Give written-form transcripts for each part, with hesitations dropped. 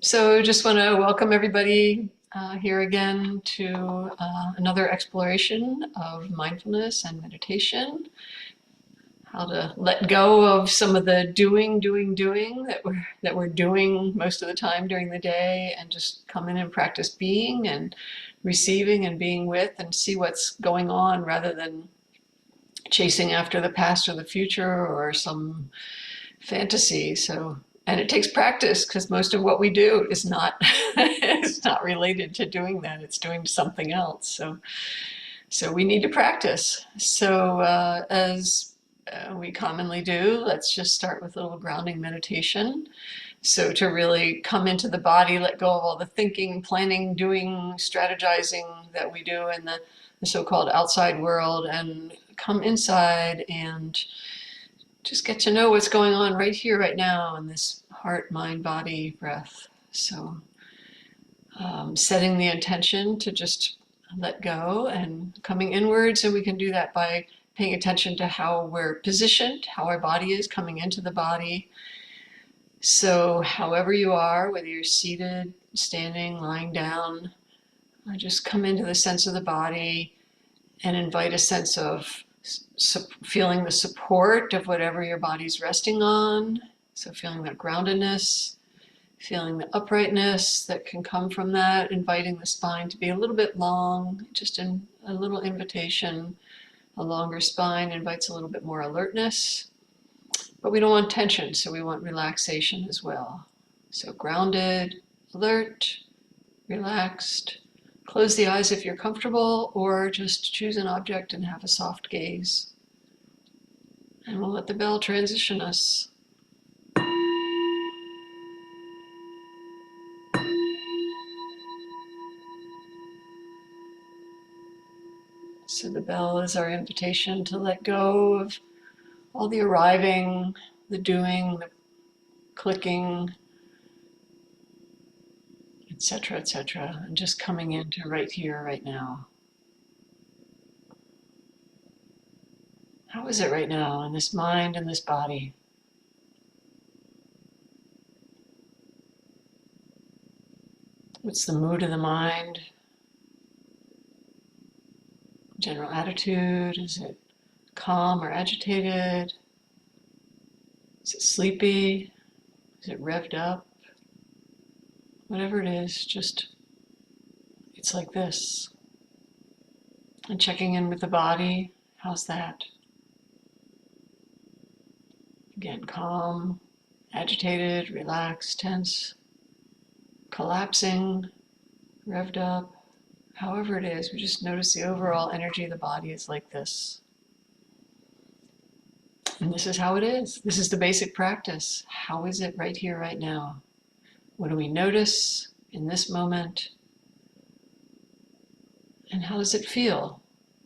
So just want to welcome everybody here again to another exploration of mindfulness and meditation. How to let go of some of the doing that we're doing most of the time during the day, and just come in and practice being and receiving and being with, and see what's going on rather than chasing after the past or the future or some fantasy. So, and it takes practice because most of what we do is not it's not related to doing that. It's doing something else. So we need to practice. So as we commonly do, let's just start with a little grounding meditation. So to really come into the body, let go of all the thinking, planning, doing, strategizing that we do in the so-called outside world, and come inside and just get to know what's going on right here, right now, in this heart, mind, body, breath. So setting the intention to just let go and coming inwards, and we can do that by paying attention to how we're positioned, how our body is coming into the body. So however you are, whether you're seated, standing, lying down, just come into the sense of the body and invite a sense of feeling the support of whatever your body's resting on. So feeling that groundedness, feeling the uprightness that can come from that, inviting the spine to be a little bit long, just in a little invitation. A longer spine invites a little bit more alertness, but we don't want tension, so we want relaxation as well. So grounded, alert, relaxed. Close the eyes if you're comfortable, or just choose an object and have a soft gaze. And we'll let the bell transition us. So the bell is our invitation to let go of all the arriving, the doing, the clicking, etc., and just coming into right here, right now. How is it right now in this mind and this body? What's the mood of the mind? General attitude? Is it calm or agitated? Is it sleepy? Is it revved up? Whatever it is, just, it's like this. And checking in with the body, how's that? Again, calm, agitated, relaxed, tense, collapsing, revved up. However it is, we just notice the overall energy of the body is like this. And this is how it is. This is the basic practice. How is it right here, right now? What do we notice in this moment? And how does it feel?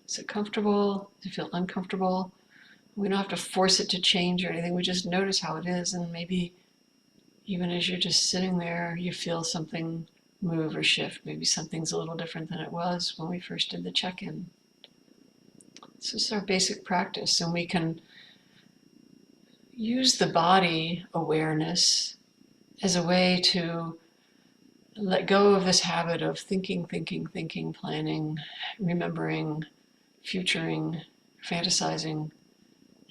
Is it comfortable? Does it feel uncomfortable? We don't have to force it to change or anything. We just notice how it is, and maybe even as you're just sitting there, you feel something move or shift. Maybe something's a little different than it was when we first did the check-in. This is our basic practice, and we can use the body awareness as a way to let go of this habit of thinking, planning, remembering, futuring, fantasizing,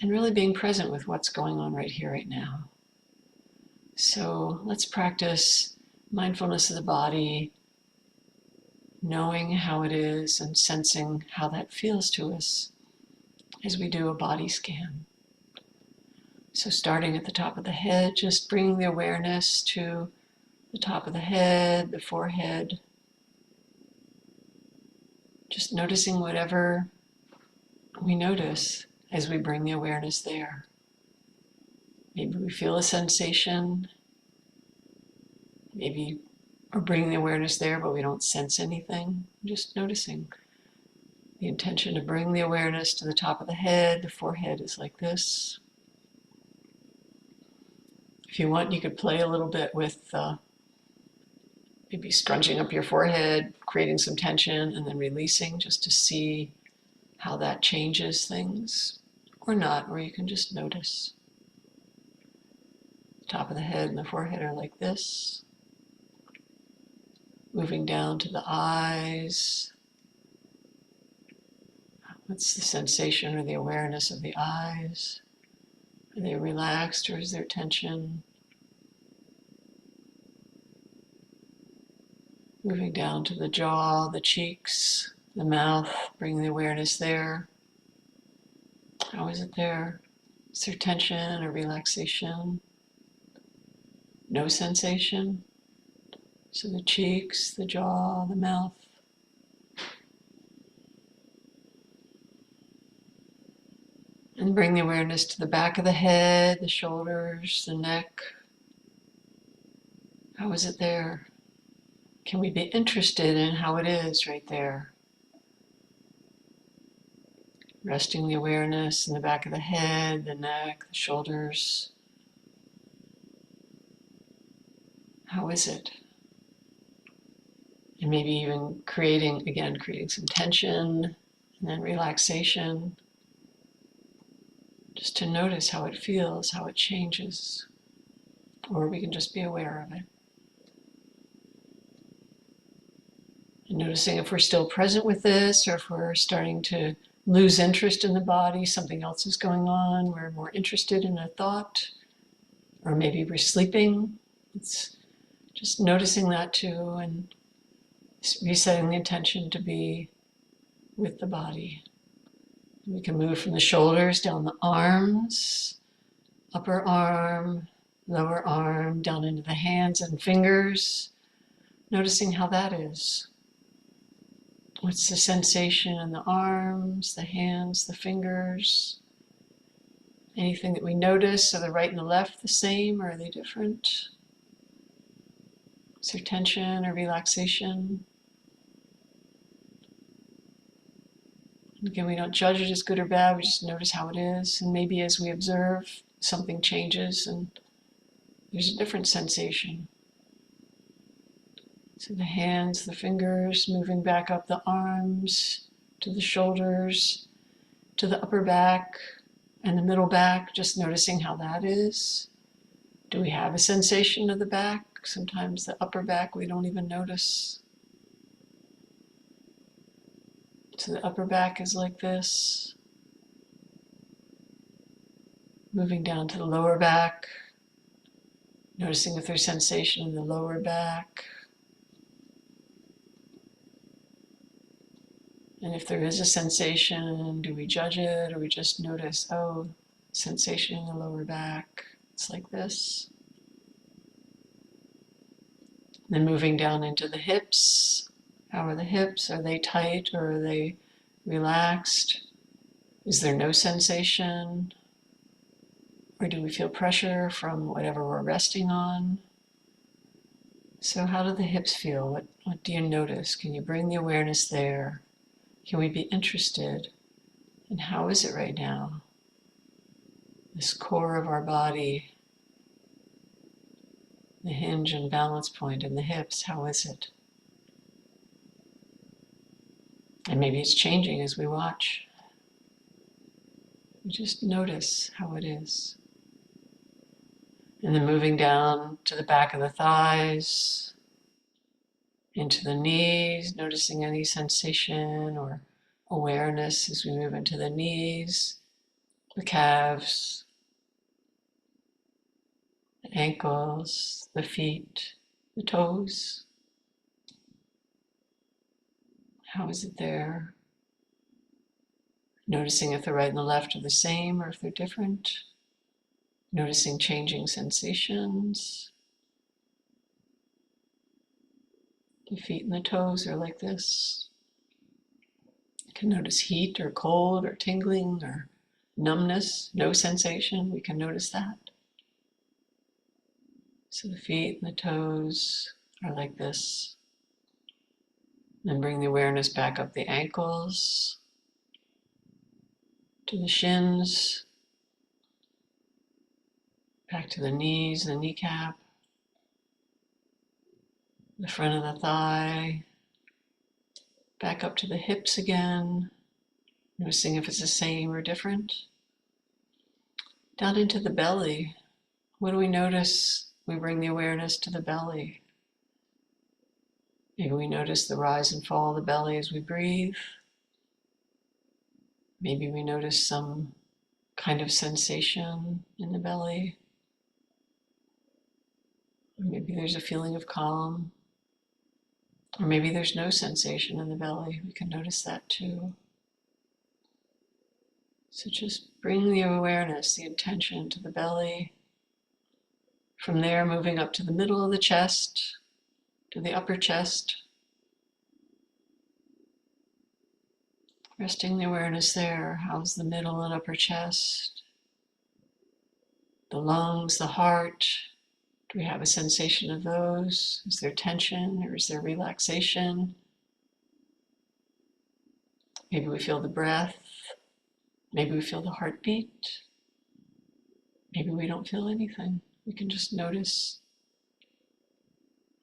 and really being present with what's going on right here, right now. So let's practice mindfulness of the body, knowing how it is and sensing how that feels to us as we do a body scan. So starting at the top of the head, just bringing the awareness to the top of the head, the forehead. Just noticing whatever we notice as we bring the awareness there. Maybe we feel a sensation. Maybe we're bringing the awareness there, but we don't sense anything. Just noticing. The intention to bring the awareness to the top of the head. The forehead is like this. If you want, you could play a little bit with maybe scrunching up your forehead, creating some tension, and then releasing, just to see how that changes things, or not, or you can just notice. The top of the head and the forehead are like this. moving down to the eyes. What's the sensation or the awareness of the eyes? Are they relaxed or is there tension? Moving down to the jaw, the cheeks, the mouth, bringing the awareness there. How is it there? Is there tension or relaxation? No sensation? So the cheeks, the jaw, the mouth. And bring the awareness to the back of the head, the shoulders, the neck. How is it there? Can we be interested in how it is right there? Resting the awareness in the back of the head, the neck, the shoulders. How is it? And maybe even creating some tension and then relaxation. Just to notice how it feels, how it changes. Or we can just be aware of it. And noticing if we're still present with this or if we're starting to lose interest in the body, something else is going on, we're more interested in a thought, or maybe we're sleeping. It's just noticing that too and resetting the intention to be with the body. We can move from the shoulders down the arms, upper arm, lower arm, down into the hands and fingers, noticing how that is. What's the sensation in the arms, the hands, the fingers? Anything that we notice, are the right and the left the same, or are they different? Is there tension or relaxation? Again, we don't judge it as good or bad, we just notice how it is. And maybe as we observe, something changes and there's a different sensation. So the hands, the fingers, moving back up the arms, to the shoulders, to the upper back and the middle back, just noticing how that is. Do we have a sensation of the back? Sometimes the upper back we don't even notice. So the upper back is like this. Moving down to the lower back, noticing if there's sensation in the lower back. And if there is a sensation, do we judge it or we just notice, oh, sensation in the lower back, it's like this. Then moving down into the hips. How are the hips? Are they tight or are they relaxed? Is there no sensation? Or do we feel pressure from whatever we're resting on? So how do the hips feel? What do you notice? Can you bring the awareness there? Can we be interested in how is it right now? This core of our body, the hinge and balance point in the hips, how is it? And maybe it's changing as we watch. We just notice how it is. And then moving down to the back of the thighs, into the knees, noticing any sensation or awareness as we move into the knees, the calves, the ankles, the feet, the toes. How is it there? Noticing if the right and the left are the same or if they're different. Noticing changing sensations. The feet and the toes are like this. You can notice heat or cold or tingling or numbness, no sensation. We can notice that. So the feet and the toes are like this. Then bring the awareness back up the ankles, to the shins, back to the knees, the kneecap, the front of the thigh, back up to the hips again, noticing if it's the same or different. Down into the belly. What do we notice? We bring the awareness to the belly. Maybe we notice the rise and fall of the belly as we breathe. Maybe we notice some kind of sensation in the belly. Or maybe there's a feeling of calm. Or maybe there's no sensation in the belly. We can notice that too. So just bring the awareness, the intention to the belly. From there, moving up to the middle of the chest, to the upper chest. Resting the awareness there. How's the middle and upper chest? The lungs, the heart. Do we have a sensation of those? Is there tension or is there relaxation? Maybe we feel the breath. Maybe we feel the heartbeat. Maybe we don't feel anything. We can just notice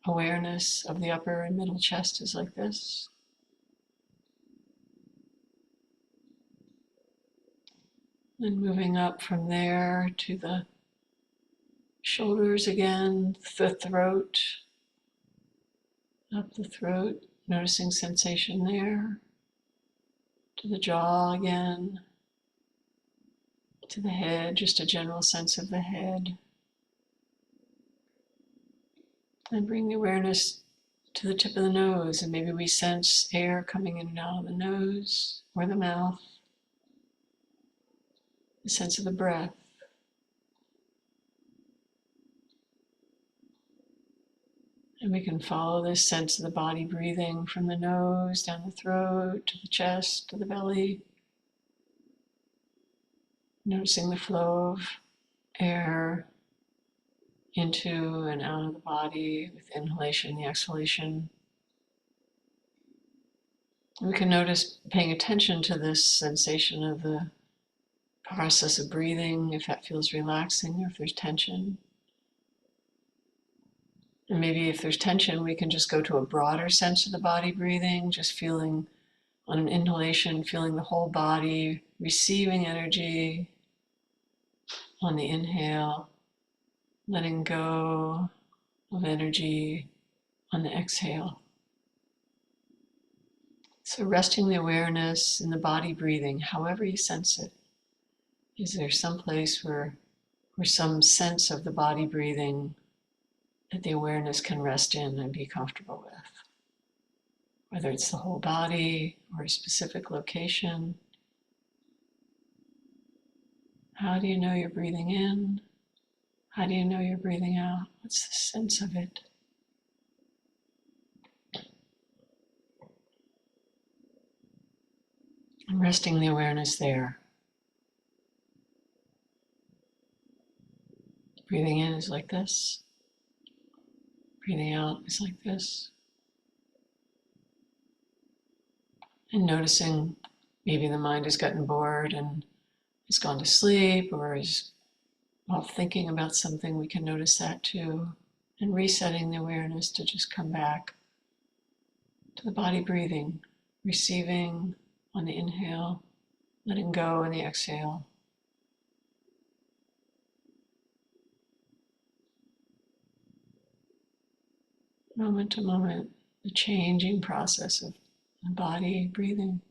awareness of the upper and middle chest is like this. And moving up from there to the shoulders again, the throat, up the throat, noticing sensation there, to the jaw again, to the head, just a general sense of the head. And bring the awareness to the tip of the nose, and maybe we sense air coming in and out of the nose or the mouth. The sense of the breath. And we can follow this sense of the body breathing from the nose, down the throat, to the chest, to the belly. Noticing the flow of air into and out of the body with inhalation, the exhalation. We can notice paying attention to this sensation of the process of breathing, if that feels relaxing or if there's tension. And maybe if there's tension, we can just go to a broader sense of the body breathing, just feeling on an inhalation, feeling the whole body, receiving energy on the inhale, letting go of energy on the exhale. So resting the awareness in the body breathing, however you sense it. Is there some place where some sense of the body breathing that the awareness can rest in and be comfortable with? Whether it's the whole body or a specific location. How do you know you're breathing in? How do you know you're breathing out? What's the sense of it? And resting the awareness there. Breathing in is like this. Breathing out is like this. And noticing maybe the mind has gotten bored and has gone to sleep or is while thinking about something, we can notice that too. And resetting the awareness to just come back to the body breathing, receiving on the inhale, letting go on the exhale. Moment to moment, the changing process of the body breathing.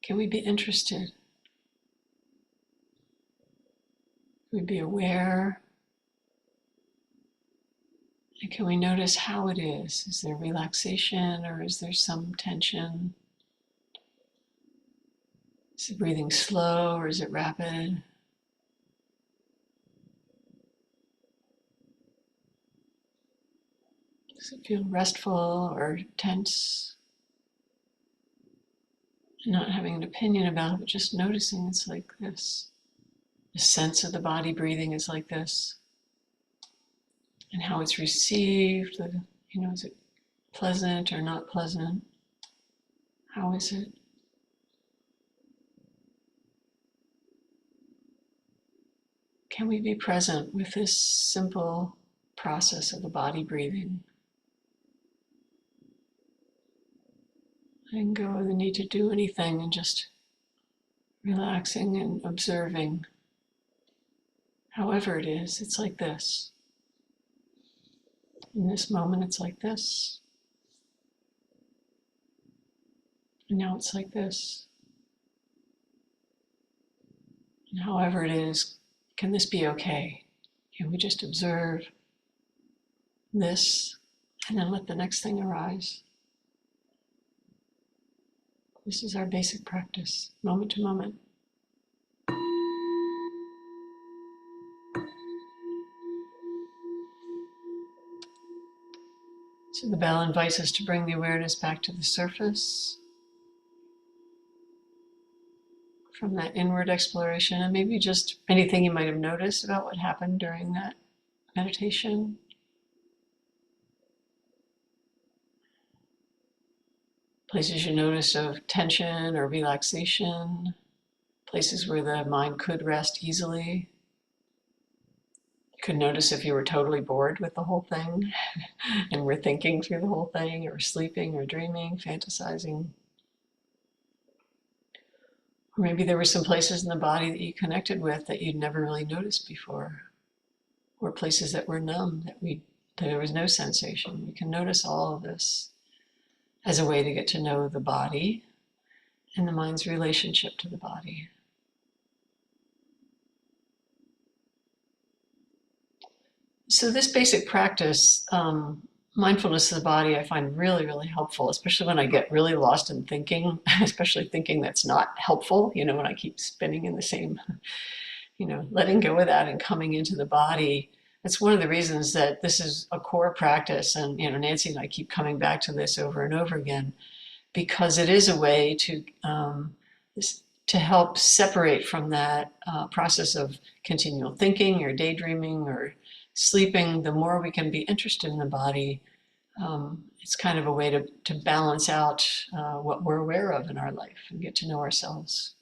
Can we be interested? Can we be aware? And can we notice how it is? Is there relaxation or is there some tension? Is the breathing slow or is it rapid? Does it feel restful or tense? And not having an opinion about it, but just noticing it's like this. The sense of the body breathing is like this. And how it's received, is it pleasant or not pleasant? How is it? Can we be present with this simple process of the body breathing? Letting go of the need to do anything and just relaxing and observing. However it is, it's like this. In this moment, it's like this. And now it's like this. And however it is, can this be okay? Can we just observe this and then let the next thing arise? This is our basic practice, moment to moment. So the bell invites us to bring the awareness back to the surface from that inward exploration, and maybe just anything you might have noticed about what happened during that meditation. Places you notice of tension or relaxation, places where the mind could rest easily. You could notice if you were totally bored with the whole thing and were thinking through the whole thing, or sleeping or dreaming, fantasizing. Or maybe there were some places in the body that you connected with that you'd never really noticed before, or places that were numb, that there was no sensation. We can notice all of this as a way to get to know the body and the mind's relationship to the body. So this basic practice, mindfulness of the body, I find really, really helpful, especially when I get really lost in thinking, especially thinking that's not helpful, when I keep spinning in the same, letting go of that and coming into the body. That's one of the reasons that this is a core practice. And, Nancy and I keep coming back to this over and over again, because it is a way to help separate from that process of continual thinking or daydreaming or sleeping. The more we can be interested in the body, it's kind of a way to balance out what we're aware of in our life and get to know ourselves.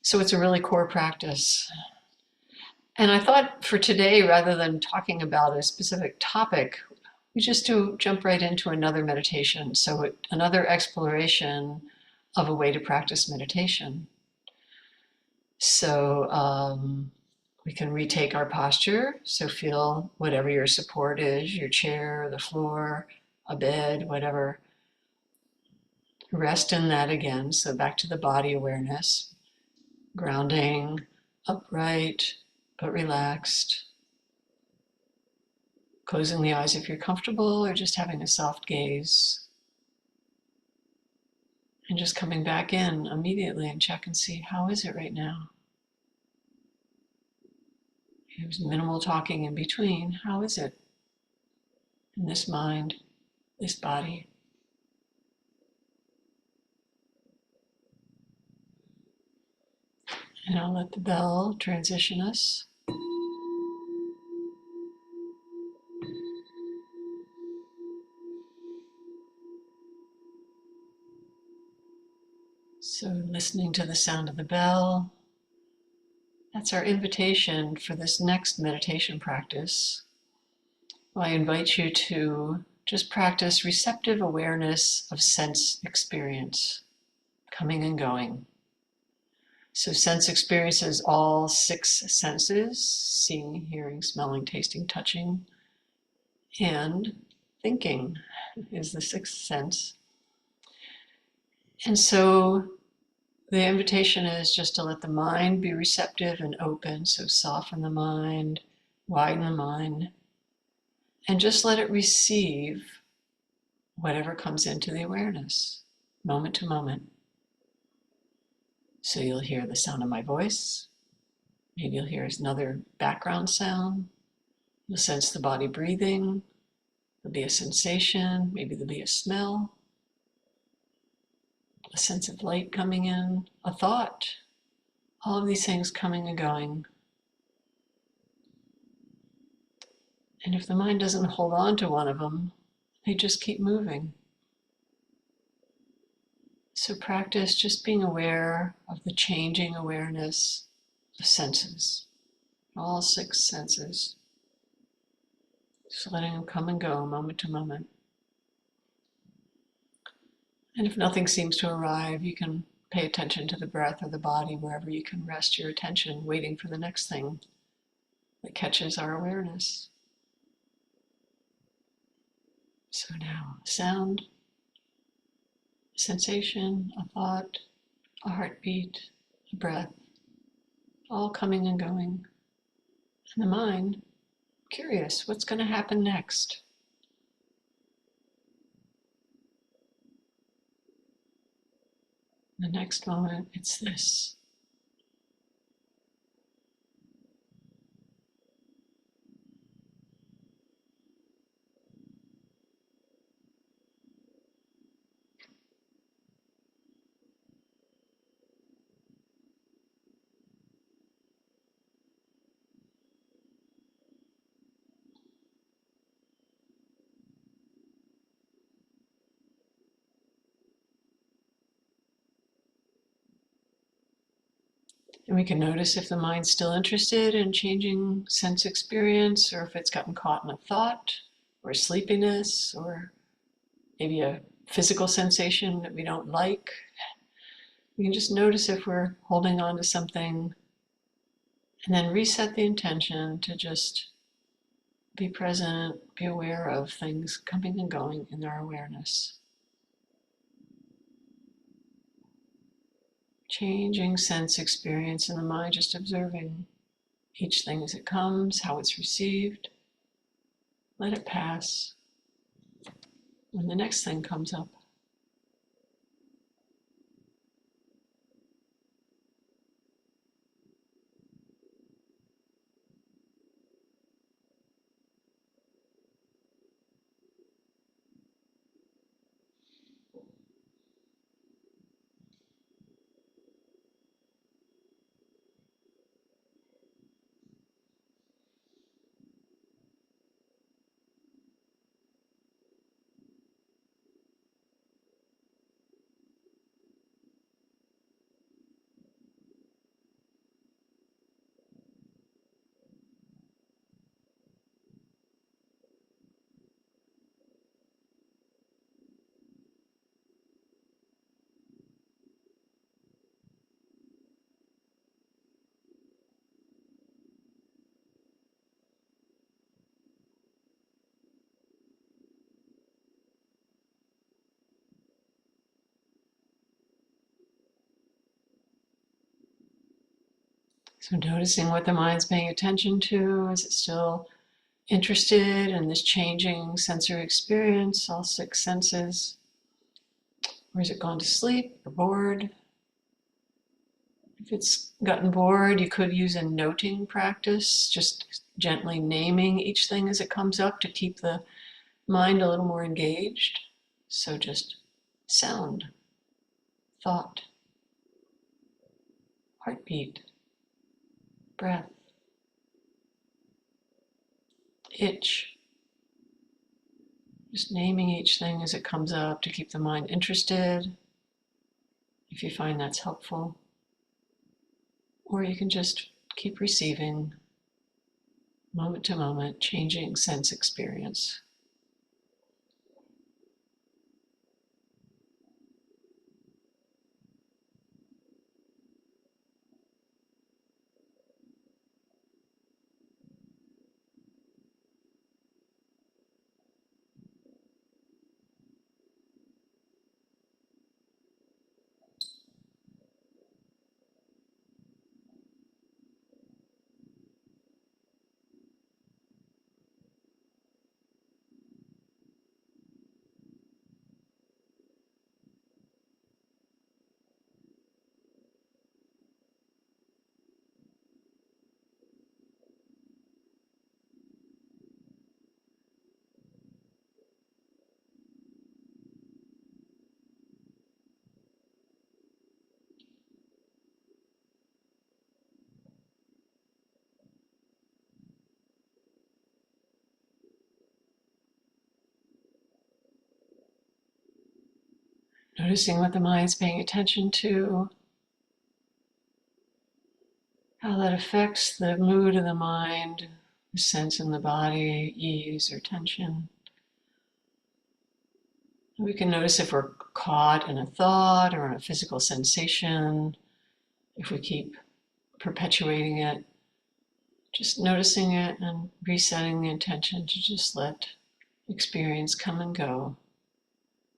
So it's a really core practice. And I thought for today, rather than talking about a specific topic, we just jump right into another meditation. So another exploration of a way to practice meditation. So we can retake our posture. So feel whatever your support is, your chair, the floor, a bed, whatever. Rest in that again. So back to the body awareness, grounding, upright, but relaxed. Closing the eyes if you're comfortable, or just having a soft gaze. And just coming back in immediately and check and see, how is it right now? There's minimal talking in between. How is it in this mind, this body? And I'll let the bell transition us. So listening to the sound of the bell, that's our invitation for this next meditation practice. I invite you to just practice receptive awareness of sense experience, coming and going. So sense experience is all 6 senses: seeing, hearing, smelling, tasting, touching, and thinking is the 6th sense. And so the invitation is just to let the mind be receptive and open. So soften the mind, widen the mind, and just let it receive whatever comes into the awareness, moment to moment. So you'll hear the sound of my voice. Maybe you'll hear another background sound. You'll sense the body breathing. There'll be a sensation. Maybe there'll be a smell, a sense of light coming in, a thought. All of these things coming and going. And if the mind doesn't hold on to one of them, they just keep moving. So practice just being aware of the changing awareness of senses, all 6 senses. Just letting them come and go moment to moment. And if nothing seems to arrive, you can pay attention to the breath or the body, wherever you can rest your attention, waiting for the next thing that catches our awareness. So now a sound, a sensation, a thought, a heartbeat, a breath, all coming and going. And the mind, curious, what's going to happen next? The next moment, it's this. And we can notice if the mind's still interested in changing sense experience, or if it's gotten caught in a thought, or sleepiness, or maybe a physical sensation that we don't like. We can just notice if we're holding on to something, and then reset the intention to just be present, be aware of things coming and going in our awareness. Changing sense experience in the mind, just observing each thing as it comes, how it's received. Let it pass. When the next thing comes up, so noticing what the mind's paying attention to. Is it still interested in this changing sensory experience, all six senses? Or has it gone to sleep or bored? If it's gotten bored, you could use a noting practice, just gently naming each thing as it comes up to keep the mind a little more engaged. So just sound, thought, heartbeat, breath, itch. Just naming each thing as it comes up to keep the mind interested, if you find that's helpful. Or you can just keep receiving, moment to moment, changing sense experience. Noticing what the mind's paying attention to, how that affects the mood of the mind, the sense in the body, ease or tension. We can notice if we're caught in a thought or in a physical sensation, if we keep perpetuating it, just noticing it and resetting the intention to just let experience come and go,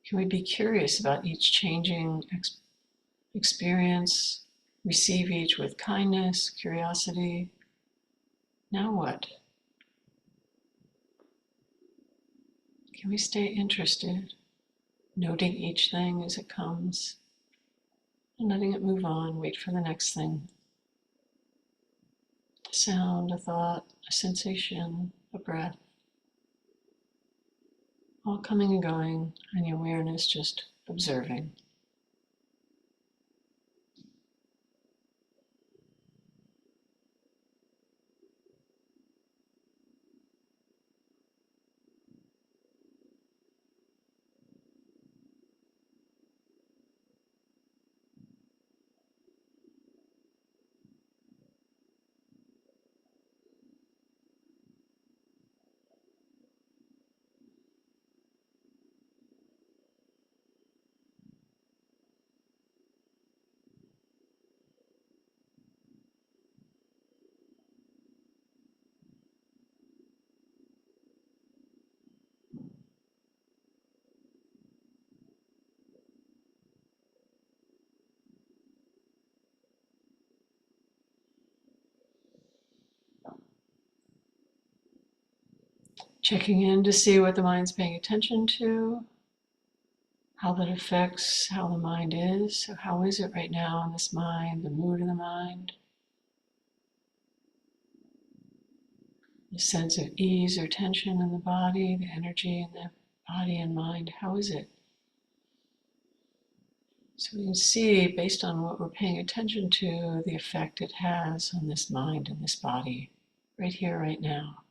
can we be curious about each changing experience, receive each with kindness, curiosity? Now what? Can we stay interested, noting each thing as it comes, and letting it move on, wait for the next thing? A sound, a thought, a sensation, a breath, all coming and going, and the awareness just observing. Checking in to see what the mind's paying attention to, how that affects how the mind is. So how is it right now in this mind, the mood of the mind? The sense of ease or tension in the body, the energy in the body and mind, how is it? So we can see, based on what we're paying attention to, the effect it has on this mind and this body, right here, right now.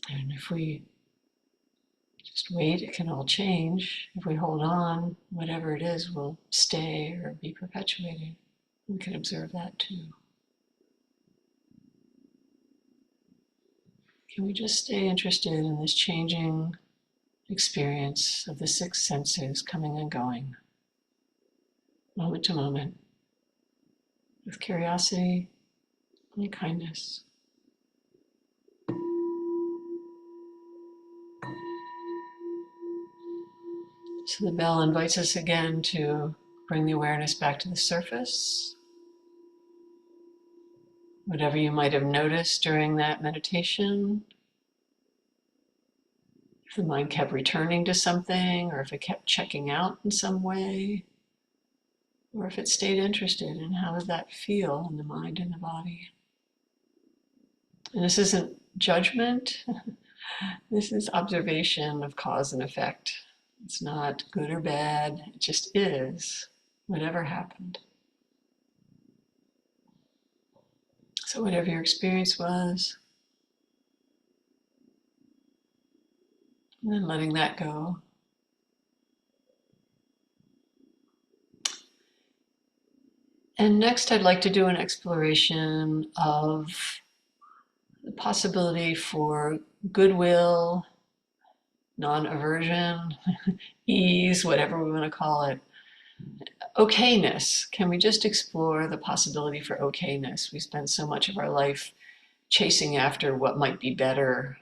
And if we just wait, it can all change. If we hold on, whatever it is will stay or be perpetuated. We can observe that too. Can we just stay interested in this changing experience of the six senses coming and going, moment to moment, with curiosity and kindness? So the bell invites us again to bring the awareness back to the surface. Whatever you might have noticed during that meditation, if the mind kept returning to something, or if it kept checking out in some way, or if it stayed interested in how did that feel in the mind and the body. And this isn't judgment, this is observation of cause and effect. It's not good or bad, it just is, whatever happened. So whatever your experience was, and then letting that go. And next I'd like to do an exploration of the possibility for goodwill, non-aversion, ease, whatever we want to call it. Okayness. Can we just explore the possibility for okayness? We spend so much of our life chasing after what might be better,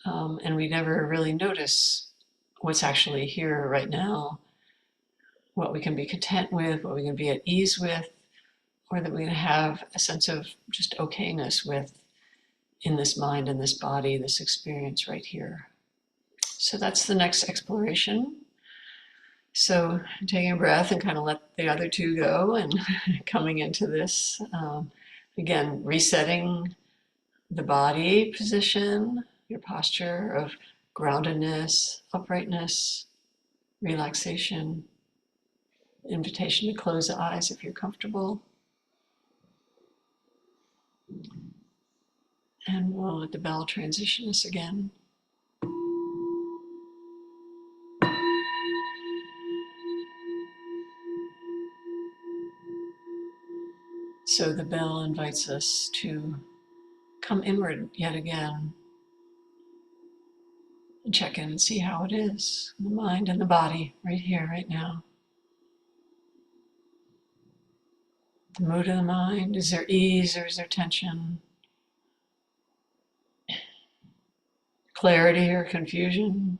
and we never really notice what's actually here right now, what we can be content with, what we can be at ease with, or that we can have a sense of just okayness with in this mind and this body, this experience right here. So that's the next exploration. So taking a breath and kind of let the other two go and coming into this. Again, resetting the body position, your posture of groundedness, uprightness, relaxation, invitation to close the eyes if you're comfortable. And we'll let the bell transition us again. So the bell invites us to come inward yet again and check in and see how it is, the mind and the body, right here, right now. The mood of the mind, is there ease or is there tension? clarity or confusion,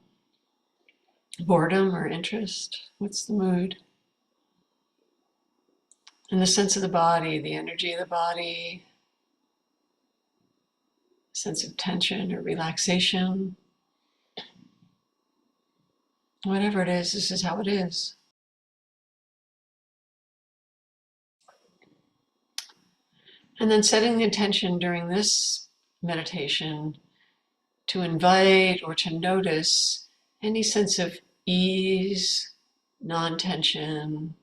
boredom or interest? What's the mood? And the sense of the body, the energy of the body, sense of tension or relaxation. Whatever it is, this is how it is. And then setting the intention during this meditation to invite or to notice any sense of ease, non-tension,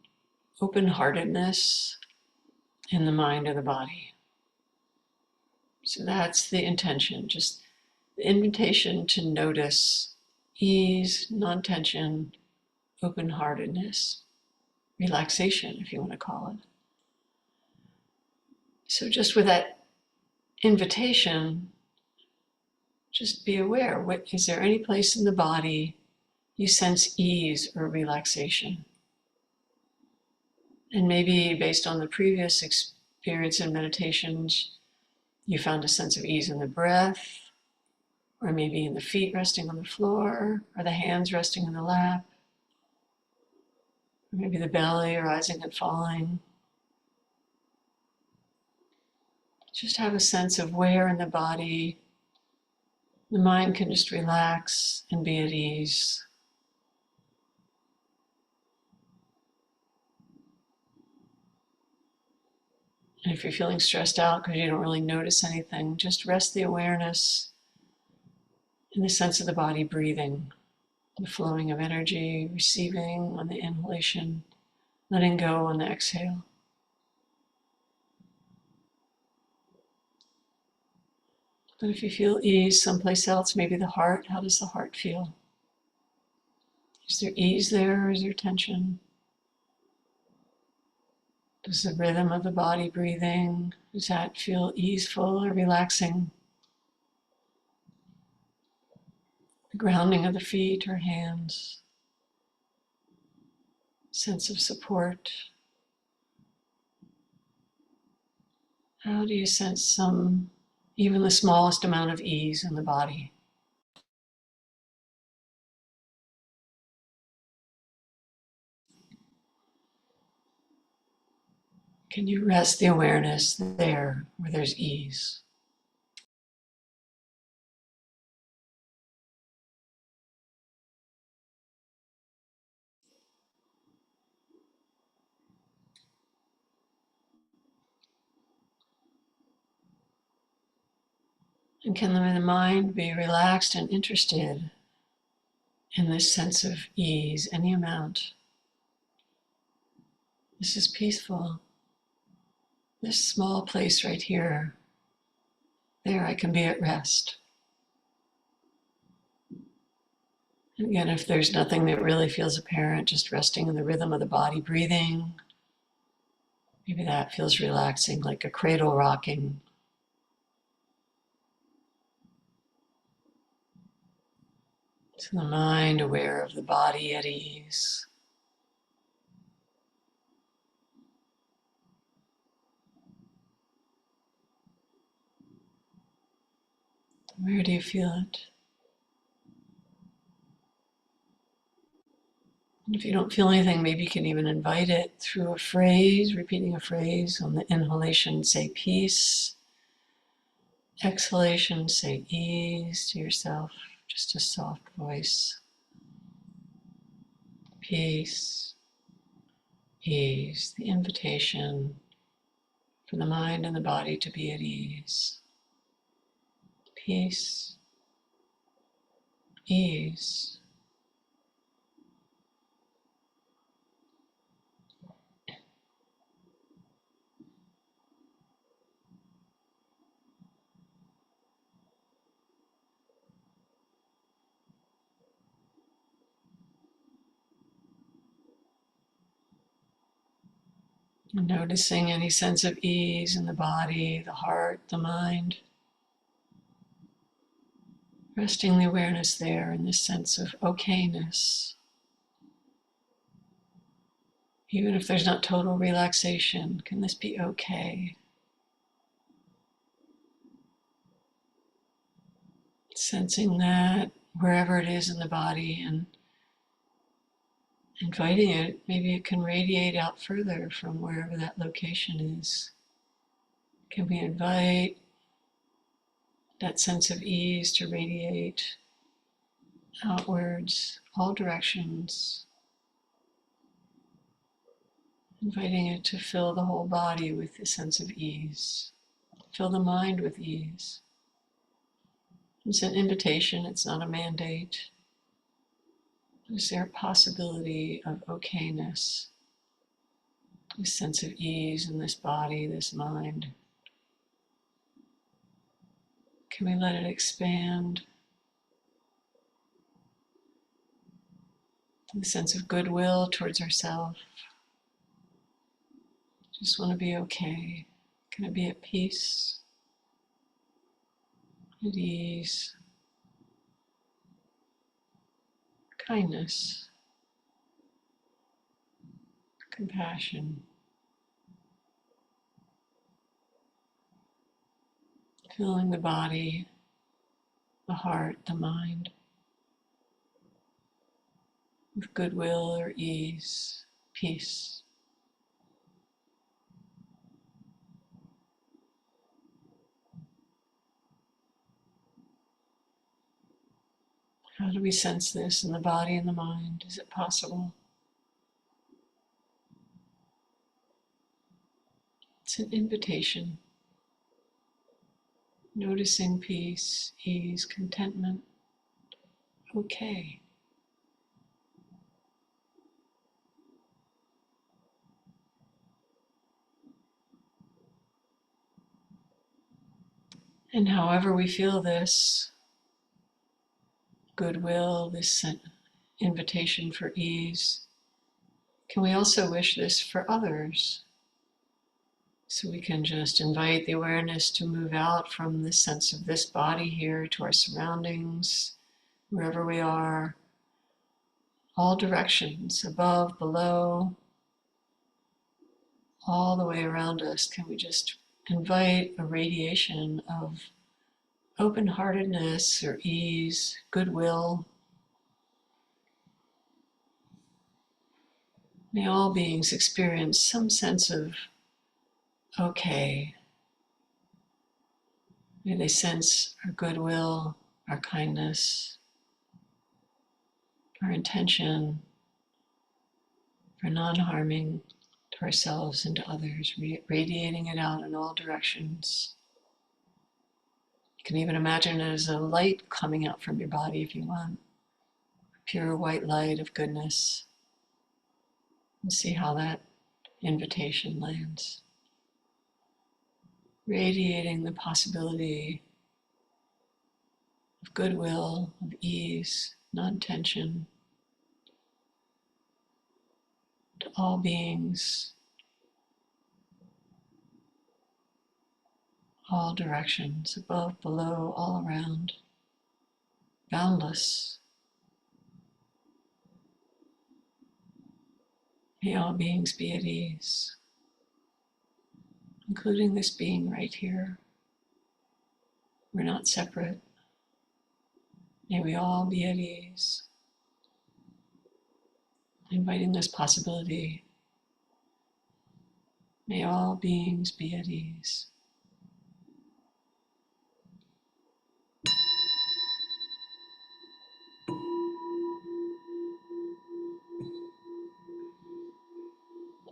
open-heartedness in the mind or the body. So that's the intention, just the invitation to notice ease, non-tension, open-heartedness, relaxation, if you want to call it. So just with that invitation, just be aware. Is there any place in the body you sense ease or relaxation? And maybe based on the previous experience in meditations, you found a sense of ease in the breath, or maybe in the feet resting on the floor, or the hands resting in the lap, or maybe the belly rising and falling. Just have a sense of where in the body the mind can just relax and be at ease. And if you're feeling stressed out because you don't really notice anything, just rest the awareness in the sense of the body breathing, the flowing of energy, receiving on the inhalation, letting go on the exhale. But if you feel ease someplace else, maybe the heart, how does the heart feel? Is there ease there or is there tension? Does the rhythm of the body breathing, does that feel easeful or relaxing? The grounding of the feet or hands, sense of support. How do you sense some, even the smallest amount of ease in the body? Can you rest the awareness there where there's ease? And can the mind be relaxed and interested in this sense of ease, any amount? This is peaceful. This small place right here, there I can be at rest. And again, if there's nothing that really feels apparent, just resting in the rhythm of the body breathing, maybe that feels relaxing, like a cradle rocking. So the mind aware of the body at ease. Where do you feel it? And if you don't feel anything, maybe you can even invite it through a phrase, repeating a phrase. On the inhalation, say peace. Exhalation, say ease to yourself, just a soft voice. Peace, ease, the invitation for the mind and the body to be at ease. Peace, ease. Noticing any sense of ease in the body, the heart, the mind. Resting the awareness there in this sense of okayness. Even if there's not total relaxation, can this be okay? Sensing that wherever it is in the body and inviting it, maybe it can radiate out further from wherever that location is. Can we invite that sense of ease to radiate outwards, all directions, inviting it to fill the whole body with a sense of ease, fill the mind with ease. It's an invitation, it's not a mandate. Is there a possibility of okayness, a sense of ease in this body, this mind? Can we let it expand? The sense of goodwill towards ourselves. Just want to be okay. Can I be at peace, at ease, kindness, compassion, filling the body, the heart, the mind with goodwill or ease, peace. How do we sense this in the body and the mind? Is it possible? It's an invitation. Noticing peace, ease, contentment, okay. And however we feel this goodwill, this invitation for ease, can we also wish this for others? So we can just invite the awareness to move out from the sense of this body here to our surroundings, wherever we are, all directions, above, below, all the way around us. Can we just invite a radiation of open-heartedness or ease, goodwill? May all beings experience some sense of okay. May they sense our goodwill, our kindness, our intention for non-harming to ourselves and to others, radiating it out in all directions. You can even imagine it as a light coming out from your body if you want, pure white light of goodness, and see how that invitation lands. Radiating the possibility of goodwill, of ease, non-tension to all beings, all directions, above, below, all around, boundless. May all beings be at ease, including this being right here. We're not separate. May we all be at ease. Inviting this possibility. May all beings be at ease.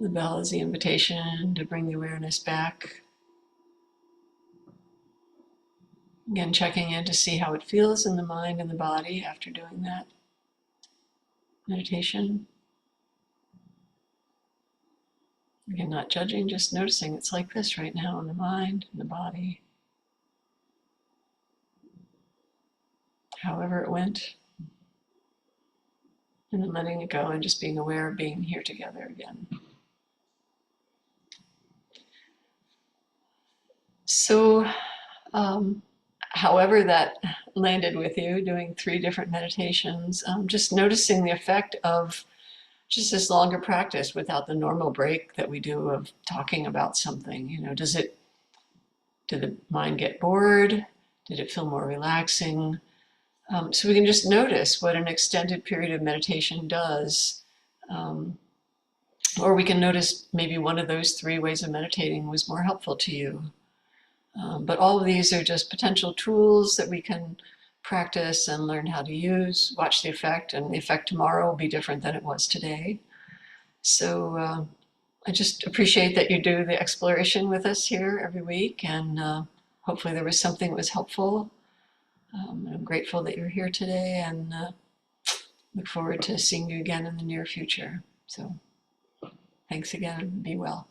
The bell is the invitation to bring the awareness back. Again, checking in to see how it feels in the mind and the body after doing that meditation. Again, not judging, just noticing it's like this right now in the mind and the body. However it went. And then letting it go and just being aware of being here together again. So, however that landed with you, doing 3 different meditations, just noticing the effect of just this longer practice without the normal break that we do of talking about something. You know, did the mind get bored? Did it feel more relaxing? So we can just notice what an extended period of meditation does. Um, or we can notice maybe one of those three ways of meditating was more helpful to you. But all of these are just potential tools that we can practice and learn how to use, watch the effect, and the effect tomorrow will be different than it was today. So I just appreciate that you do the exploration with us here every week, and hopefully there was something that was helpful. I'm grateful that you're here today, and look forward to seeing you again in the near future. So thanks again, and be well.